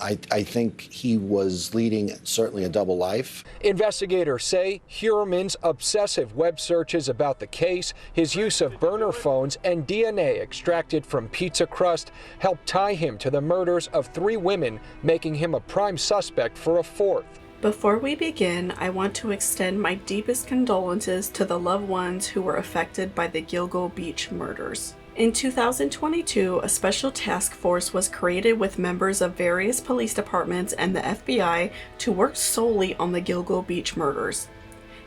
I think he was leading certainly a double life. Investigators say Heuermann's obsessive web searches about the case, his use of burner phones, and DNA extracted from pizza crust helped tie him to the murders of 3 women, making him a prime suspect for a 4th. Before we begin, I want to extend my deepest condolences to the loved ones who were affected by the Gilgo Beach murders. In 2022, a special task force was created with members of various police departments and the FBI to work solely on the Gilgo Beach murders.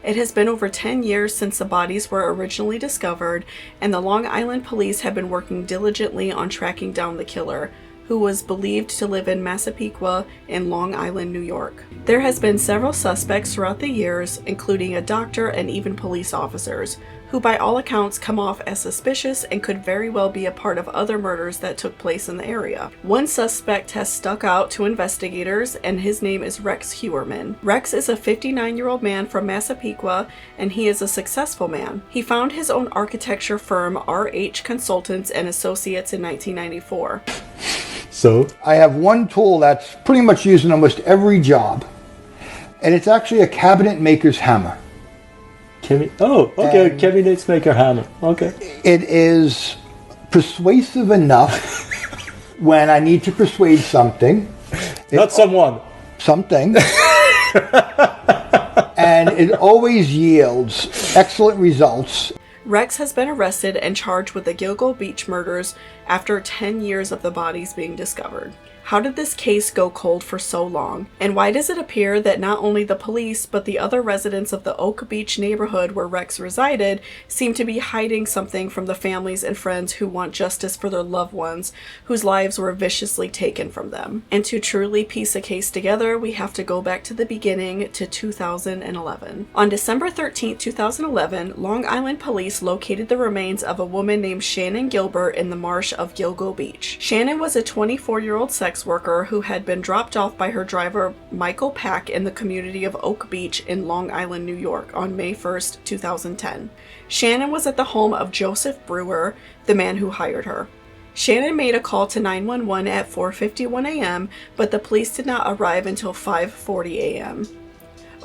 It has been over 10 years since the bodies were originally discovered, and the Long Island police have been working diligently on tracking down the killer, who was believed to live in Massapequa in Long Island, New York. There has been several suspects throughout the years, including a doctor and even police officers, who by all accounts come off as suspicious and could very well be a part of other murders that took place in the area. One suspect has stuck out to investigators, and his name is Rex Heuermann. Rex is a 59-year-old man from Massapequa, and he is a successful man. He founded his own architecture firm, RH Consultants and Associates, in 1994. So? I have one tool that's pretty much used in almost every job, and it's actually a cabinet maker's hammer. Okay, cabinet maker hammer. Okay. It is persuasive enough when I need to persuade something. Not someone. Something. And it always yields excellent results. Rex has been arrested and charged with the Gilgo Beach murders after 10 years of the bodies being discovered. How did this case go cold for so long? And why does it appear that not only the police, but the other residents of the Oak Beach neighborhood where Rex resided seem to be hiding something from the families and friends who want justice for their loved ones whose lives were viciously taken from them? And to truly piece a case together, we have to go back to the beginning, to 2011. On December 13, 2011, Long Island police located the remains of a woman named Shannon Gilbert in the marsh of Gilgo Beach. Shannon was a 24-year-old sex worker who had been dropped off by her driver Michael Pack in the community of Oak Beach in Long Island, New York on May 1st, 2010. Shannon was at the home of Joseph Brewer, the man who hired her. Shannon made a call to 911 at 4:51 a.m., but the police did not arrive until 5:40 a.m.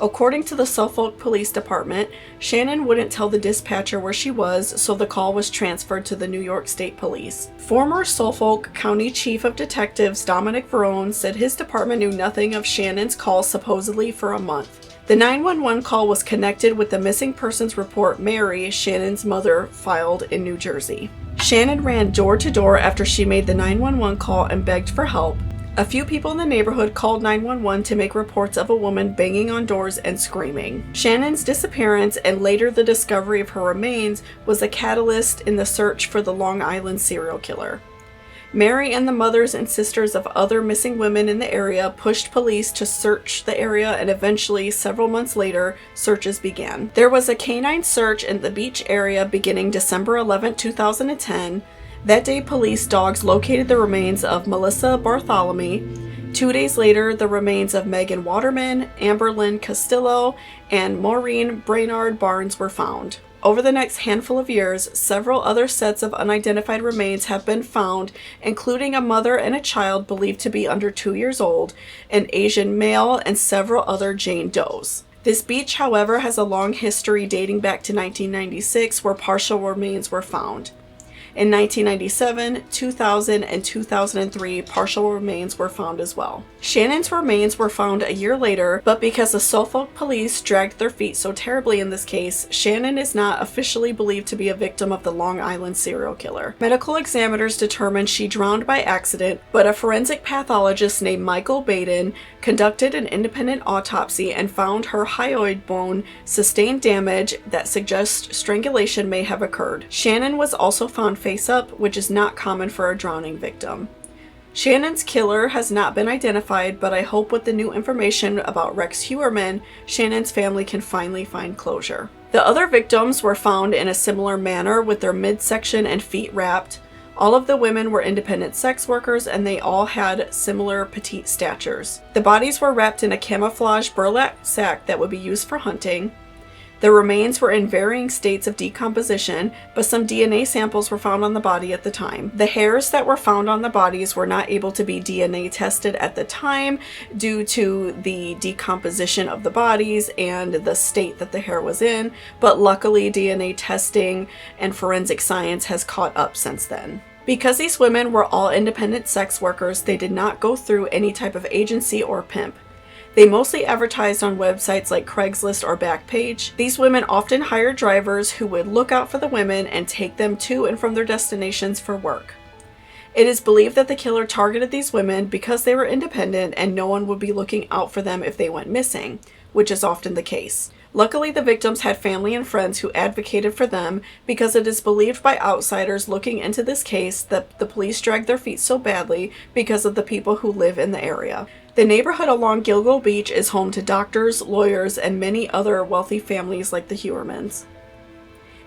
According to the Suffolk Police Department, Shannon wouldn't tell the dispatcher where she was, so the call was transferred to the New York State Police. Former Suffolk County Chief of Detectives Dominic Verone said his department knew nothing of Shannon's call supposedly for a month. The 911 call was connected with the missing persons report Mary, Shannon's mother, filed in New Jersey. Shannon ran door to door after she made the 911 call and begged for help. A few people in the neighborhood called 911 to make reports of a woman banging on doors and screaming. Shannon's disappearance and later the discovery of her remains was a catalyst in the search for the Long Island serial killer. Mary and the mothers and sisters of other missing women in the area pushed police to search the area, and eventually, several months later, searches began. There was a canine search in the beach area beginning December 11, 2010. That day, police dogs located the remains of Melissa Bartholomew. 2 days later, the remains of Megan Waterman, Amber Lynn Castillo, and Maureen Brainard Barnes were found. Over the next handful of years, several other sets of unidentified remains have been found, including a mother and a child believed to be under 2 years old, an Asian male, and several other Jane Does. This beach, however, has a long history dating back to 1996, where partial remains were found. In 1997, 2000, and 2003, partial remains were found as well. Shannon's remains were found a year later, but because the Suffolk police dragged their feet so terribly in this case, Shannon is not officially believed to be a victim of the Long Island serial killer. Medical examiners determined she drowned by accident, but a forensic pathologist named Michael Baden conducted an independent autopsy and found her hyoid bone sustained damage that suggests strangulation may have occurred. Shannon was also found face up, which is not common for a drowning victim. Shannon's killer has not been identified, but I hope with the new information about Rex Heuermann, Shannon's family can finally find closure. The other victims were found in a similar manner with their midsection and feet wrapped. All of the women were independent sex workers, and they all had similar petite statures. The bodies were wrapped in a camouflage burlap sack that would be used for hunting. The remains were in varying states of decomposition, but some DNA samples were found on the body at the time. The hairs that were found on the bodies were not able to be DNA tested at the time due to the decomposition of the bodies and the state that the hair was in, but luckily DNA testing and forensic science has caught up since then. Because these women were all independent sex workers, they did not go through any type of agency or pimp. They mostly advertised on websites like Craigslist or Backpage. These women often hired drivers who would look out for the women and take them to and from their destinations for work. It is believed that the killer targeted these women because they were independent and no one would be looking out for them if they went missing, which is often the case. Luckily, the victims had family and friends who advocated for them because it is believed by outsiders looking into this case that the police dragged their feet so badly because of the people who live in the area. The neighborhood along Gilgo Beach is home to doctors, lawyers, and many other wealthy families like the Heuermanns.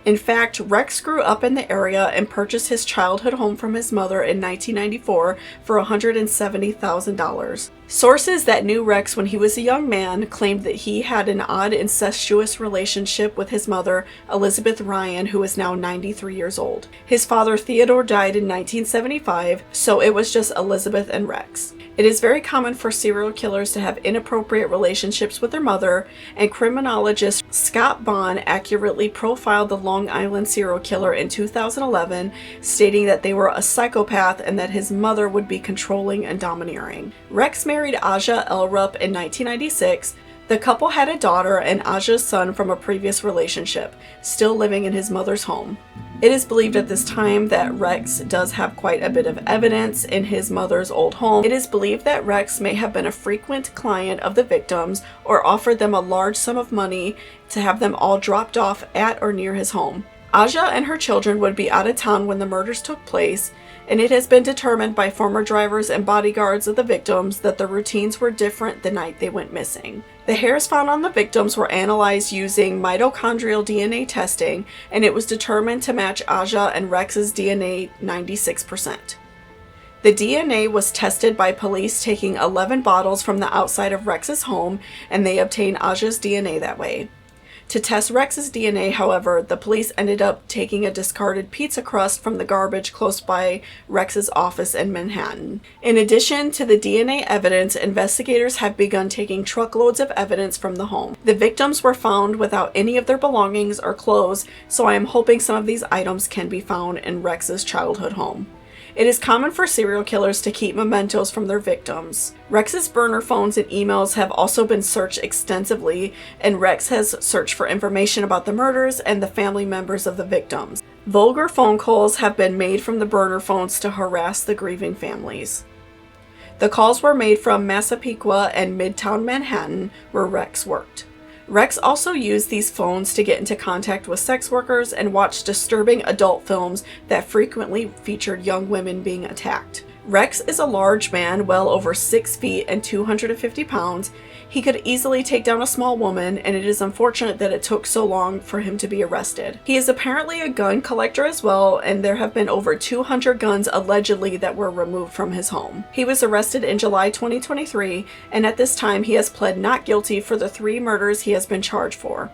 In fact, Rex grew up in the area and purchased his childhood home from his mother in 1994 for $170,000. Sources that knew Rex when he was a young man claimed that he had an odd incestuous relationship with his mother, Elizabeth Ryan, who is now 93 years old. His father, Theodore, died in 1975, so it was just Elizabeth and Rex. It is very common for serial killers to have inappropriate relationships with their mother, and criminologist Scott Bond accurately profiled the Long Island serial killer in 2011, stating that they were a psychopath and that his mother would be controlling and domineering. Rex married Aja Elrup in 1996. The couple had a daughter and Aja's son from a previous relationship, still living in his mother's home. It is believed at this time that Rex does have quite a bit of evidence in his mother's old home. It is believed that Rex may have been a frequent client of the victims or offered them a large sum of money to have them all dropped off at or near his home. Aja and her children would be out of town when the murders took place, and it has been determined by former drivers and bodyguards of the victims that the routines were different the night they went missing. The hairs found on the victims were analyzed using mitochondrial DNA testing, and it was determined to match Aja and Rex's DNA 96%. The DNA was tested by police taking 11 bottles from the outside of Rex's home, and they obtained Aja's DNA that way. To test Rex's DNA, however, the police ended up taking a discarded pizza crust from the garbage close by Rex's office in Manhattan. In addition to the DNA evidence, investigators have begun taking truckloads of evidence from the home. The victims were found without any of their belongings or clothes, so I am hoping some of these items can be found in Rex's childhood home. It is common for serial killers to keep mementos from their victims. Rex's burner phones and emails have also been searched extensively, and Rex has searched for information about the murders and the family members of the victims. Vulgar phone calls have been made from the burner phones to harass the grieving families. The calls were made from Massapequa and Midtown Manhattan, where Rex worked. Rex also used these phones to get into contact with sex workers and watch disturbing adult films that frequently featured young women being attacked. Rex is a large man, well over 6 feet and 250 pounds. He could easily take down a small woman, and it is unfortunate that it took so long for him to be arrested. He is apparently a gun collector as well, and there have been over 200 guns allegedly that were removed from his home. He was arrested in July 2023, and at this time he has pled not guilty for the 3 murders he has been charged for.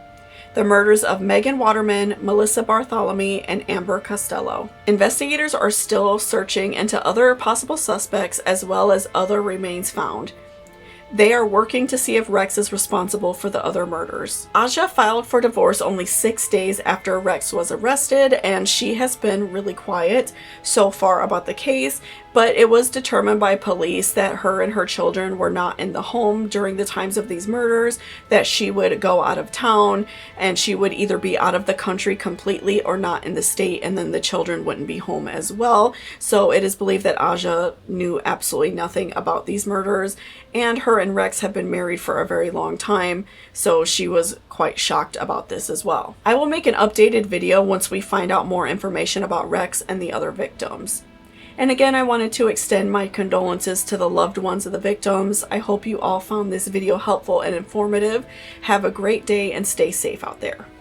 The murders of Megan Waterman, Melissa Bartholomew, and Amber Costello. Investigators are still searching into other possible suspects as well as other remains found. They are working to see if Rex is responsible for the other murders. Aja filed for divorce only 6 days after Rex was arrested, and she has been really quiet so far about the case, but it was determined by police that her and her children were not in the home during the times of these murders, that she would go out of town, and she would either be out of the country completely or not in the state, and then the children wouldn't be home as well. So it is believed that Aja knew absolutely nothing about these murders, and her and Rex have been married for a very long time, so she was quite shocked about this as well. I will make an updated video once we find out more information about Rex and the other victims. And again, I wanted to extend my condolences to the loved ones of the victims. I hope you all found this video helpful and informative. Have a great day and stay safe out there.